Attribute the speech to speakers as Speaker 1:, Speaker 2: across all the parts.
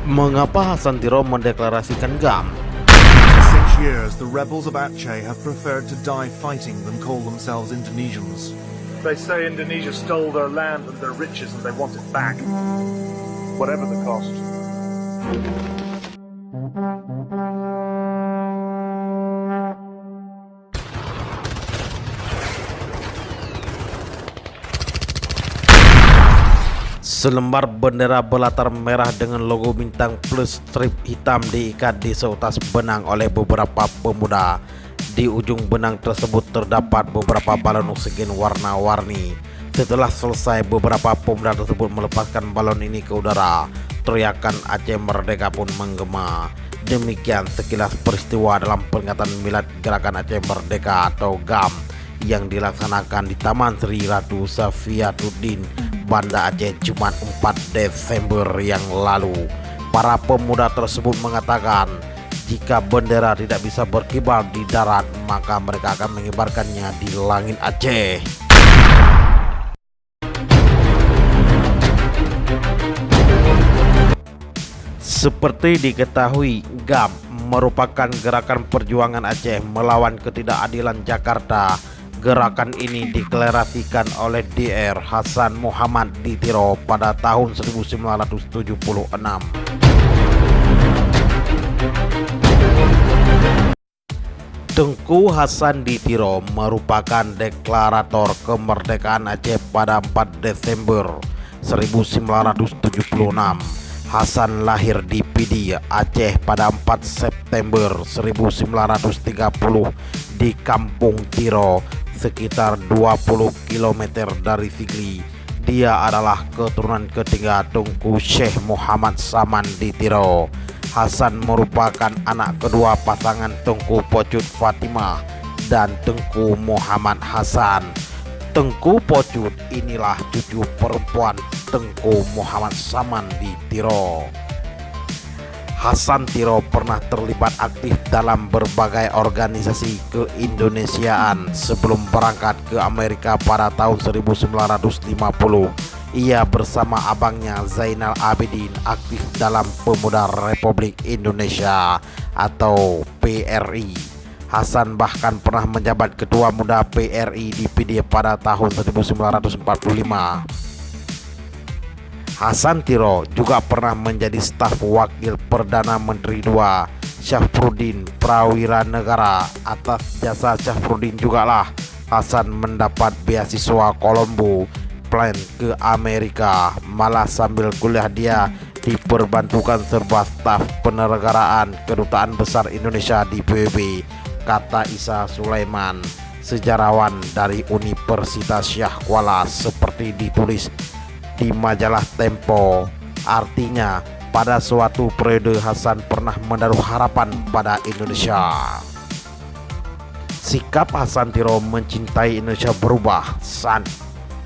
Speaker 1: Mengapa Hasan Tiro mendeklarasikan GAM?
Speaker 2: For 6 years, the rebels of Aceh have preferred to die fighting than call themselves Indonesians.
Speaker 3: They say Indonesia stole their land and their riches and they want it back, whatever the cost.
Speaker 1: Selembar bendera berlatar merah dengan logo bintang plus strip hitam diikat di seutas benang oleh beberapa pemuda. Di ujung benang tersebut terdapat beberapa balon oksigen warna-warni. Setelah selesai, beberapa pemuda tersebut melepaskan balon ini ke udara. Teriakan Aceh Merdeka pun menggema. Demikian sekilas peristiwa dalam peringatan milad Gerakan Aceh Merdeka atau GAM yang dilaksanakan di Taman Sri Ratu Safiatuddin, Banda Aceh, Jumat 4 Desember yang lalu. Para pemuda tersebut mengatakan jika bendera tidak bisa berkibar di darat, maka mereka akan mengibarkannya di langit Aceh. Seperti diketahui, GAM merupakan gerakan perjuangan Aceh melawan ketidakadilan Jakarta. Gerakan ini deklarasikan oleh Dr. Hasan Muhammad di Tiro pada tahun 1976. Tengku Hasan di Tiro merupakan deklarator kemerdekaan Aceh pada 4 Desember 1976. Hasan lahir di Pidi, Aceh pada 4 September 1930 di Kampung Tiro, sekitar 20 km dari Sigli. Dia adalah keturunan ketiga Tengku Syekh Muhammad Saman di Tiro. Hasan merupakan anak kedua pasangan Tengku Pocut Fatimah dan Tengku Muhammad Hasan. Tengku Pocut inilah cucu perempuan Tengku Muhammad Saman di Tiro. Hasan Tiro pernah terlibat aktif dalam berbagai organisasi keindonesiaan sebelum berangkat ke Amerika pada tahun 1950. Ia bersama abangnya Zainal Abidin aktif dalam Pemuda Republik Indonesia atau PRI. Hasan bahkan pernah menjabat Ketua Muda PRI di PD pada tahun 1945. Hasan Tiro juga pernah menjadi staf wakil Perdana Menteri II Syafruddin Prawira Negara. Atas jasa Syafruddin jugalah Hasan mendapat beasiswa Colombo Plan ke Amerika. Malah sambil kuliah dia diperbantukan serba staf penegaraan Kedutaan Besar Indonesia di PBB, kata Isa Sulaiman, sejarawan dari Universitas Syah Kuala, seperti ditulis di majalah Tempo. Artinya pada suatu periode Hasan pernah menaruh harapan pada Indonesia. Sikap Hasan Tiro mencintai Indonesia berubah saat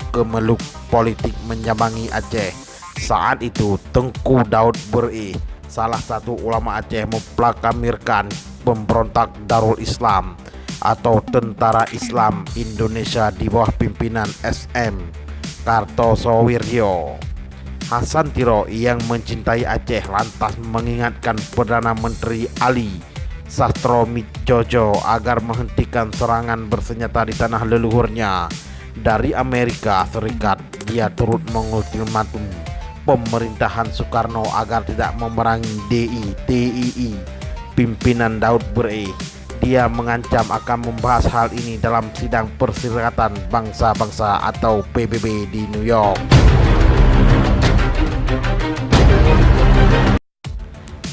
Speaker 1: kemeluk politik menyambangi Aceh. Saat itu Tengku Daud Beri, salah satu ulama Aceh, memproklamirkan pemberontak Darul Islam atau Tentara Islam Indonesia di bawah pimpinan SM Kartosoewirjo. Hasan Tiro yang mencintai Aceh lantas mengingatkan Perdana Menteri Ali Sastroamidjojo agar menghentikan serangan bersenjata di tanah leluhurnya. Dari Amerika Serikat, dia turut mengultimatum pemerintahan Soekarno agar tidak memerangi DITII pimpinan Daud Beri. Dia mengancam akan membahas hal ini dalam sidang Perserikatan Bangsa-Bangsa atau PBB di New York.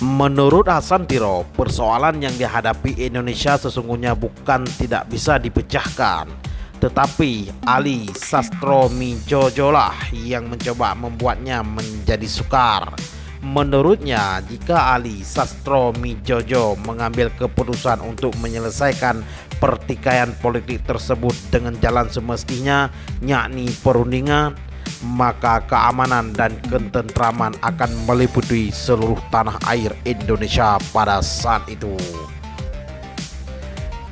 Speaker 1: Menurut Hasan Tiro, persoalan yang dihadapi Indonesia sesungguhnya bukan tidak bisa dipecahkan, tetapi Ali Sastroamidjojo lah yang mencoba membuatnya menjadi sukar. Menurutnya, jika Ali Sastroamidjojo mengambil keputusan untuk menyelesaikan pertikaian politik tersebut dengan jalan semestinya, yakni perundingan, maka keamanan dan ketentraman akan meliputi seluruh tanah air Indonesia pada saat itu.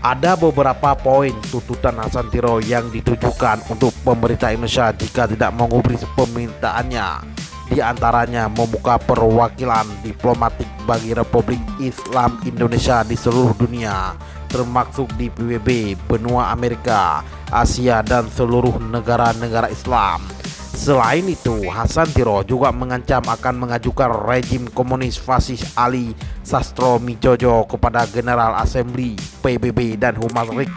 Speaker 1: Ada beberapa poin tuntutan Hasan Tiro yang ditujukan untuk pemerintah Indonesia jika tidak mengubris permintaannya. di antaranya membuka perwakilan diplomatik bagi Republik Islam Indonesia di seluruh dunia, termasuk di PBB, benua Amerika, Asia, dan seluruh negara-negara Islam. Selain itu, Hasan Tiro juga mengancam akan mengajukan rejim komunis fasis Ali Sastromijojo kepada General Assembly PBB dan Humas RIK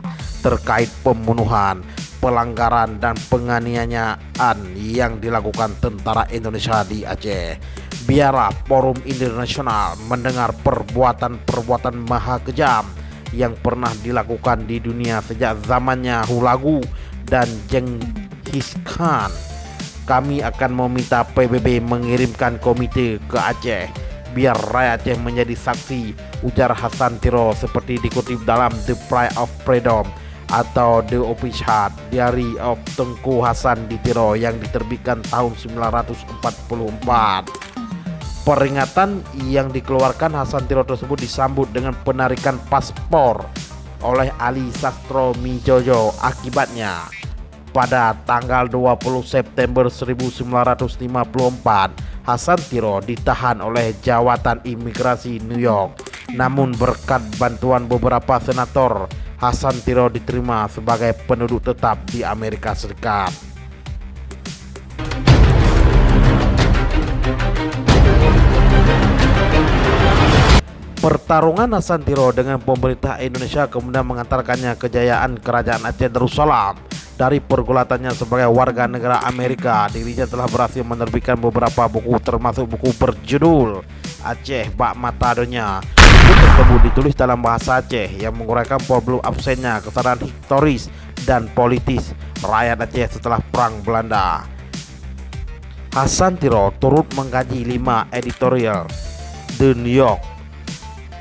Speaker 1: terkait pembunuhan, pelanggaran, dan penganiayaan yang dilakukan tentara Indonesia di Aceh. Biarlah forum internasional mendengar perbuatan-perbuatan maha kejam yang pernah dilakukan di dunia sejak zamannya Hulagu dan Genghis Khan. Kami akan meminta PBB mengirimkan komite ke Aceh biar rakyat Aceh menjadi saksi, ujar Hasan Tiro seperti dikutip dalam The Pride of Freedom atau The Official Diary of Tengku Hasan di Tiro yang diterbitkan tahun 1944. Peringatan yang dikeluarkan Hasan Tiro tersebut disambut dengan penarikan paspor oleh Ali Sastromijojo. Akibatnya, pada tanggal 20 September 1954, Hasan Tiro ditahan oleh Jawatan Imigrasi New York. Namun berkat bantuan beberapa senator, Hasan Tiro diterima sebagai penduduk tetap di Amerika Serikat. Pertarungan Hasan Tiro dengan pemerintah Indonesia kemudian mengantarkannya kejayaan Kerajaan Aceh Darussalam. Dari pergulatannya sebagai warga negara Amerika, dirinya telah berhasil menerbitkan beberapa buku, termasuk buku berjudul Aceh Bak Mata Dunia. Buku tersebut ditulis dalam bahasa Aceh yang menguraikan problem absennya kesadaran historis dan politis rakyat Aceh setelah Perang Belanda. Hasan Tiro turut mengkaji 5 editorial The New York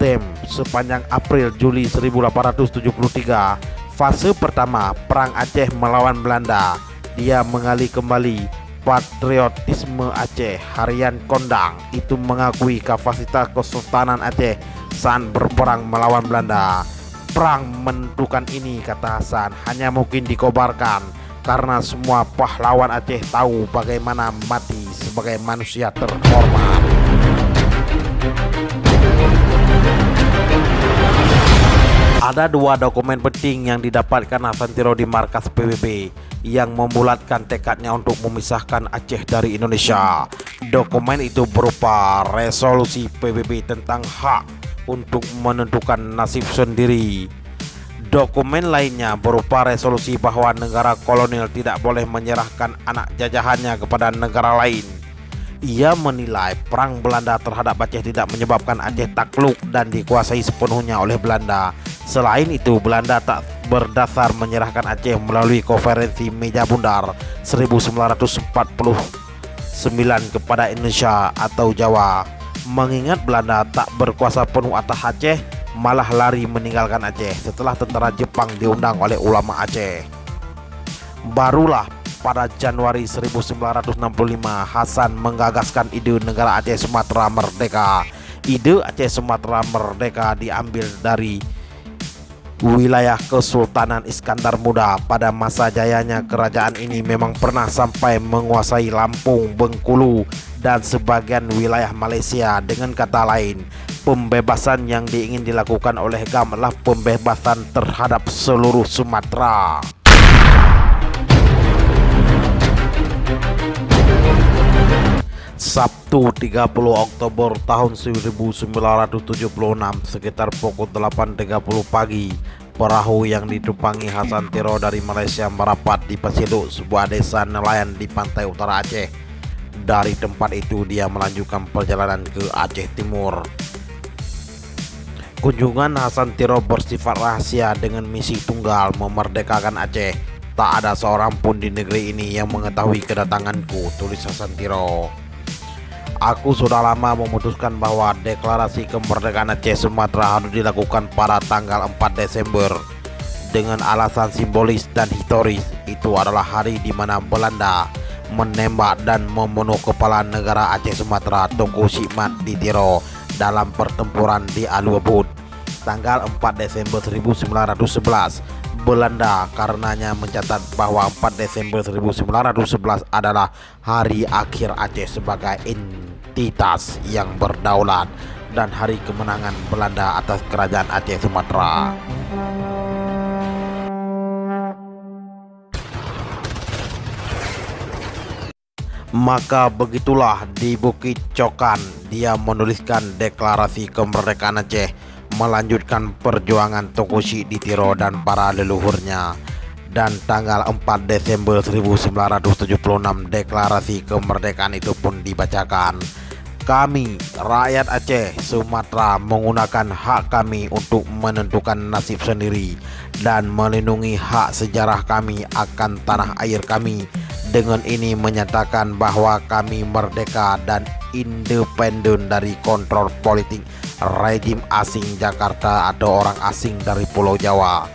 Speaker 1: Times sepanjang April-Juli 1873. Fase pertama, Perang Aceh melawan Belanda. Dia mengali kembali patriotisme Aceh. Harian Kondang itu mengakui kapasitas Kesultanan Aceh saat berperang melawan Belanda. Perang menentukan ini, kata Hasan, hanya mungkin dikobarkan karena semua pahlawan Aceh tahu bagaimana mati sebagai manusia terhormat. Ada 2 dokumen penting yang didapatkan Hasan Tiro di markas PBB yang membulatkan tekadnya untuk memisahkan Aceh dari Indonesia. Dokumen itu berupa resolusi PBB tentang hak untuk menentukan nasib sendiri. Dokumen lainnya berupa resolusi bahwa negara kolonial tidak boleh menyerahkan anak jajahannya kepada negara lain. Ia menilai perang Belanda terhadap Aceh tidak menyebabkan Aceh takluk dan dikuasai sepenuhnya oleh Belanda. Selain itu, Belanda tak berdasar menyerahkan Aceh melalui konferensi Meja Bundar 1949 kepada Indonesia atau Jawa. Mengingat Belanda tak berkuasa penuh atas Aceh, malah lari meninggalkan Aceh setelah tentara Jepang diundang oleh ulama Aceh. Barulah pada Januari 1965 Hasan menggagaskan ide negara Aceh Sumatera Merdeka. Ide Aceh Sumatera Merdeka diambil dari wilayah Kesultanan Iskandar Muda. Pada masa jayanya kerajaan ini memang pernah sampai menguasai Lampung, Bengkulu, dan sebagian wilayah Malaysia. Dengan kata lain, pembebasan yang diingin dilakukan oleh GAM adalah pembebasan terhadap seluruh Sumatera. Sabtu 30 Oktober tahun 1976 sekitar pukul 8.30 pagi, perahu yang ditumpangi Hasan Tiro dari Malaysia merapat di Pasiduk, sebuah desa nelayan di pantai utara Aceh. Dari tempat itu dia melanjutkan perjalanan ke Aceh Timur. Kunjungan Hasan Tiro bersifat rahasia dengan misi tunggal memerdekakan Aceh. Tak ada seorang pun di negeri ini yang mengetahui kedatanganku, tulis Hasan Tiro. Aku sudah lama memutuskan bahwa deklarasi kemerdekaan Aceh Sumatera harus dilakukan pada tanggal 4 Desember dengan alasan simbolis dan historis. Itu adalah hari di mana Belanda menembak dan membunuh kepala negara Aceh Sumatera Tunku Shikmat di Tiro dalam pertempuran di Aluabud. Tanggal 4 Desember 1911 Belanda karenanya mencatat bahwa 4 Desember 1911 adalah hari akhir Aceh sebagai entitas yang berdaulat dan hari kemenangan Belanda atas kerajaan Aceh Sumatera. Maka begitulah di Bukit Cokan dia menuliskan deklarasi kemerdekaan Aceh, melanjutkan perjuangan Tunku Syek Ditiro dan para leluhurnya. Dan tanggal 4 Desember 1976 deklarasi kemerdekaan itu pun dibacakan. Kami, rakyat Aceh Sumatera, menggunakan hak kami untuk menentukan nasib sendiri dan melindungi hak sejarah kami akan tanah air kami. Dengan ini menyatakan bahwa kami merdeka dan independen dari kontrol politik rejim asing Jakarta atau orang asing dari Pulau Jawa.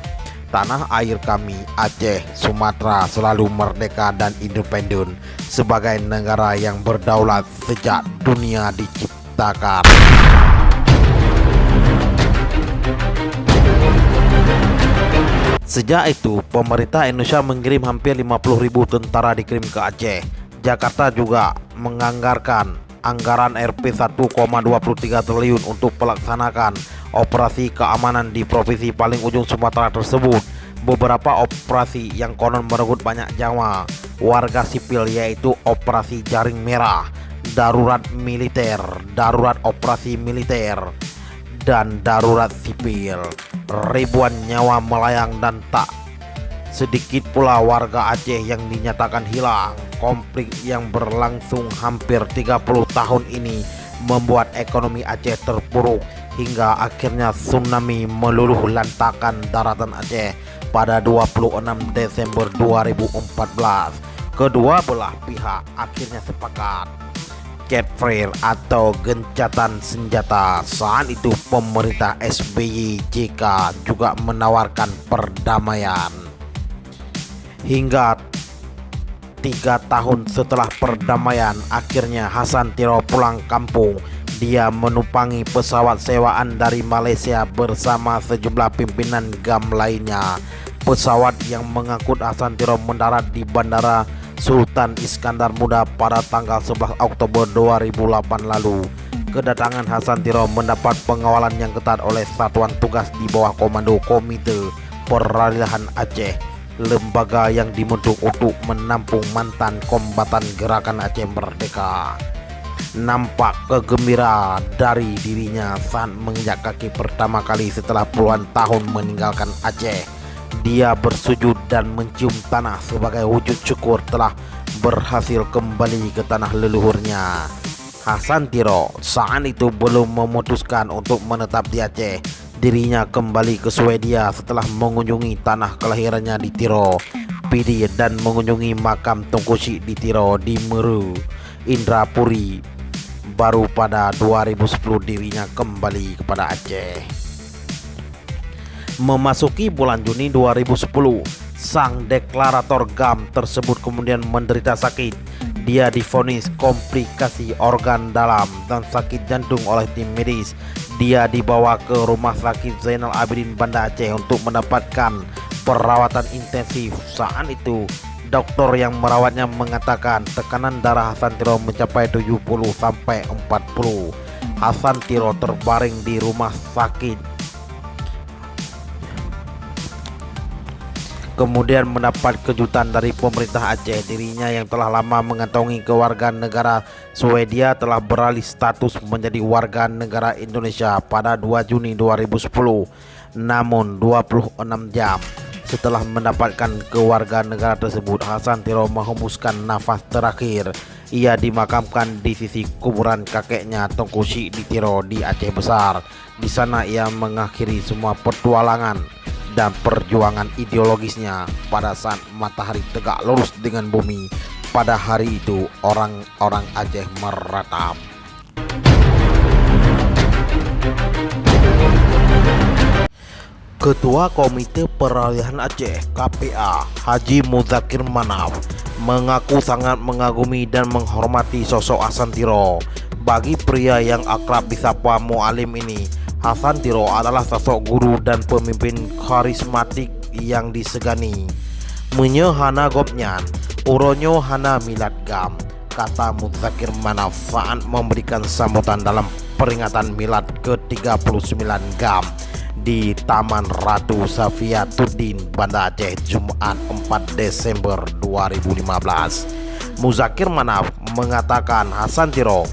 Speaker 1: Tanah air kami, Aceh, Sumatera, selalu merdeka dan independen sebagai negara yang berdaulat sejak dunia diciptakan. Sejak itu, pemerintah Indonesia mengirim hampir 50.000 tentara dikirim ke Aceh. Jakarta juga menganggarkan anggaran Rp 1,23 triliun untuk pelaksanakan operasi keamanan di provinsi paling ujung Sumatera tersebut. Beberapa operasi yang konon merenggut banyak nyawa warga sipil, yaitu operasi Jaring Merah, darurat militer, darurat operasi militer, dan darurat sipil. Ribuan nyawa melayang dan tak sedikit pula warga Aceh yang dinyatakan hilang. Konflik yang berlangsung hampir 30 tahun ini membuat ekonomi Aceh terpuruk hingga akhirnya tsunami meluluh lantakan daratan Aceh pada 26 Desember 2014. Kedua belah pihak akhirnya sepakat ceasefire atau gencatan senjata. Saat itu pemerintah SBY JK juga menawarkan perdamaian. Hingga 3 tahun setelah perdamaian, akhirnya Hasan Tiro pulang kampung. Dia menumpangi pesawat sewaan dari Malaysia bersama sejumlah pimpinan GAM lainnya. Pesawat yang mengangkut Hasan Tiro mendarat di Bandara Sultan Iskandar Muda pada tanggal 11 Oktober 2008 lalu. Kedatangan Hasan Tiro mendapat pengawalan yang ketat oleh Satuan Tugas di bawah Komando Komite Peralihan Aceh, lembaga yang dibentuk untuk menampung mantan kombatan Gerakan Aceh Merdeka. Nampak kegembiraan dari dirinya saat menginjak kaki pertama kali setelah puluhan tahun meninggalkan Aceh. Dia bersujud dan mencium tanah sebagai wujud syukur telah berhasil kembali ke tanah leluhurnya. Hasan Tiro saat itu belum memutuskan untuk menetap di Aceh. Dirinya kembali ke Swedia setelah mengunjungi tanah kelahirannya di Tiro PD dan mengunjungi makam Tunku Syek Ditiro di Meru, Indrapuri. Baru pada 2010 dirinya kembali kepada Aceh. Memasuki bulan Juni 2010, sang deklarator GAM tersebut kemudian menderita sakit. Dia divonis komplikasi organ dalam dan sakit jantung oleh tim medis. Dia dibawa ke Rumah Sakit Zainal Abidin Banda Aceh untuk mendapatkan perawatan intensif. Saat itu, dokter yang merawatnya mengatakan tekanan darah Hasan Tiro mencapai 70-40. Hasan Tiro terbaring di rumah sakit, kemudian mendapat kejutan dari pemerintah Aceh. Dirinya yang telah lama mengantongi kewarganegaraan Swedia telah beralih status menjadi warga negara Indonesia pada 2 Juni 2010. Namun 26 jam setelah mendapatkan kewarganegaraan tersebut, Hasan Tiro menghembuskan nafas terakhir. Ia dimakamkan di sisi kuburan kakeknya Tunku Syek Ditiro di Aceh Besar. Di sana ia mengakhiri semua petualangan dan perjuangan ideologisnya pada saat matahari tegak lurus dengan bumi. Pada hari itu orang-orang Aceh meratap. Ketua Komite Peralihan Aceh KPA Haji Muzakir Manaf mengaku sangat mengagumi dan menghormati sosok Hasan Tiro. Bagi pria yang akrab disapa Mualim ini, Hasan Tiro adalah sosok guru dan pemimpin karismatik yang disegani. Menye hana gopnyan, uronyo hana milad gam, kata Muzakir Manaf saat memberikan sambutan dalam peringatan milad ke-39 GAM di Taman Ratu Safiatuddin, Banda Aceh, Jumat 4 Desember 2015. Muzakir Manaf mengatakan Hasan Tiro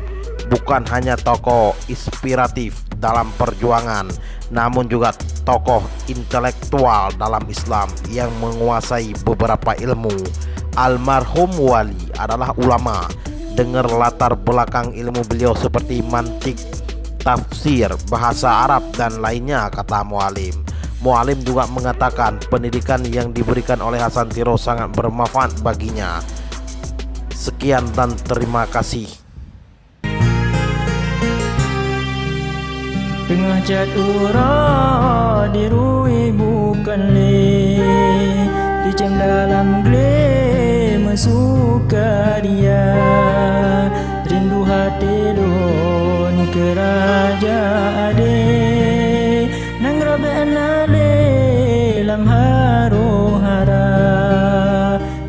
Speaker 1: bukan hanya tokoh inspiratif dalam perjuangan, namun juga tokoh intelektual dalam Islam yang menguasai beberapa ilmu. Almarhum Wali adalah ulama. Dengar latar belakang ilmu beliau seperti mantik, tafsir, bahasa Arab dan lainnya, kata Mualim. Mualim juga mengatakan pendidikan yang diberikan oleh Hasan Tiro sangat bermanfaat baginya. Sekian dan terima kasih.
Speaker 4: Tengah cat ura dirui bukan le, dicem dalam gle mesuka dia. Rindu hati lun ke raja ade, nang rabe anale lam haro hara.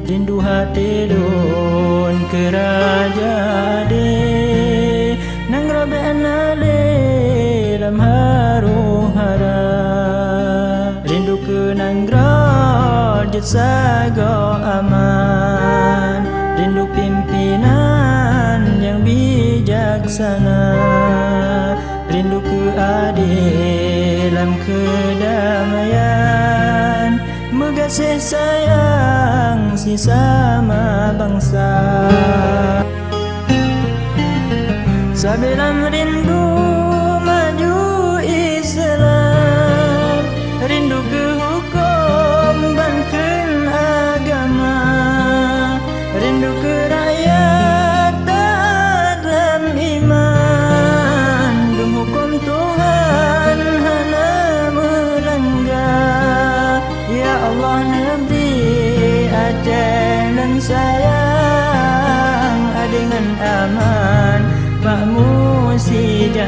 Speaker 4: Rindu hati lun ke raja ade, nang rabe anale lam haro hara. Rindu ke nanggra jetsago aman, rindu pimpinan yang bijaksana, rindu ke adil dalam kedamaian, mengasih sayang sesama bangsa. Sabilam rindu maju Islam, rindu ke hukum banken agama, rindu ke rakyat taat dalam iman, dum hukum Tuhan hana melanggar. Ya Allah, Nabi Aceh dan sayang dengan aman, Pak Musijahkan.